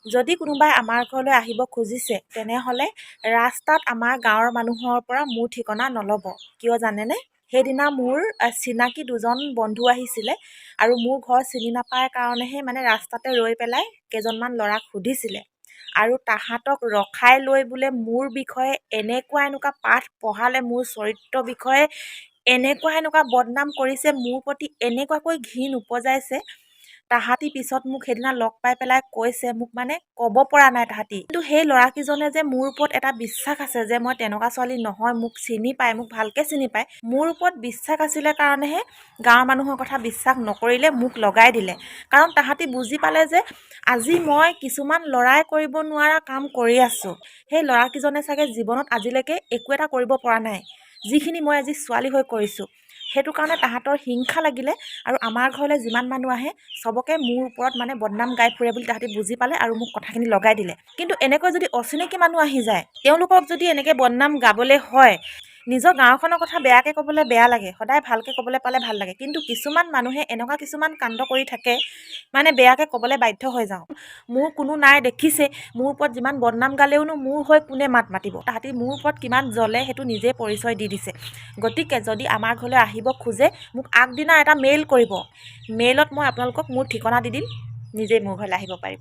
যদি কোনোবাই আমাৰ ঘৰলৈ আহিব খুজিছে তেনেহ'লে ৰাস্তাত আমাৰ গাঁৱৰ মানুহৰ পৰা মোৰ ঠিকনা নল'ব। কিয় জানেনে? সেইদিনা মোৰ চিনাকি দুজন বন্ধু আহিছিলে আৰু মোৰ ঘৰ চিনি নাপায় কাৰণেহে মানে ৰাস্তাতে ৰৈ পেলাই কেইজনমান ল'ৰাক সুধিছিলে আৰু তাহাঁতক ৰখাই লৈ বোলে মোৰ বিষয়ে এনেকুৱা পাঠ পঢ়ালে, মোৰ চৰিত্ৰ বিষয়ে এনেকুৱা বদনাম কৰিছে, মোৰ প্ৰতি এনেকুৱাকৈ ঘিণ উপজাইছে। তাহাঁতি পিছত মোক সেইদিনা লগ পাই পেলাই কৈছে, মোক মানে ক'ব পৰা নাই তাহাঁতি, কিন্তু সেই ল'ৰাকেইজনে যে মোৰ ওপৰত এটা বিশ্বাস আছে যে মই তেনেকুৱা ছোৱালী নহয়, মোক চিনি পায়, মোক ভালকৈ চিনি পায়, মোৰ ওপৰত বিশ্বাস আছিলে কাৰণেহে গাঁৱৰ মানুহৰ কথা বিশ্বাস নকৰিলে, মোক লগাই দিলে। কাৰণ তাহাঁতি বুজি পালে যে আজি মই কিছুমান ল'ৰাই কৰিব নোৱাৰা কাম কৰি আছোঁ। সেই ল'ৰাকেইজনে চাগে জীৱনত আজিলৈকে একো এটা কৰিব পৰা নাই, যিখিনি মই আজি ছোৱালী হৈ কৰিছোঁ। সেইটো কাৰণে তাহাঁতৰ হিংসা লাগিলে আৰু আমাৰ ঘৰলৈ যিমান মানুহ আহে চবকে মোৰ ওপৰত মানে বদনাম গাই ফুৰে বুলি তাহাঁতি বুজি পালে আৰু মোক কথাখিনি লগাই দিলে। কিন্তু এনেকৈ যদি অচিনাকি মানুহ আহি যায়, তেওঁলোকক যদি এনেকৈ বদনাম গাবলৈ হয়, নিজৰ গাঁওখনৰ কথা বেয়াকৈ ক'বলৈ বেয়া লাগে, সদায় ভালকৈ ক'বলৈ পালে ভাল লাগে। কিন্তু কিছুমান মানুহে এনেকুৱা কিছুমান কাণ্ড কৰি থাকে, মানে বেয়াকৈ ক'বলৈ বাধ্য হৈ যাওঁ। মোৰ কোনো নাই দেখিছে, মোৰ ওপৰত যিমান বদনাম গালেওনো মোৰ হৈ কোনে মাত মাতিব? তাহাঁতি মোৰ ওপৰত কিমান জ্বলে সেইটো নিজে পৰিচয় দি দিছে। গতিকে যদি আমাৰ ঘৰলৈ আহিব খোজে, মোক আগদিনা এটা মেইল কৰিব। মেইলত মই আপোনালোকক মোৰ ঠিকনা দি দিম, নিজেই মোৰ ঘৰলৈ আহিব পাৰিব।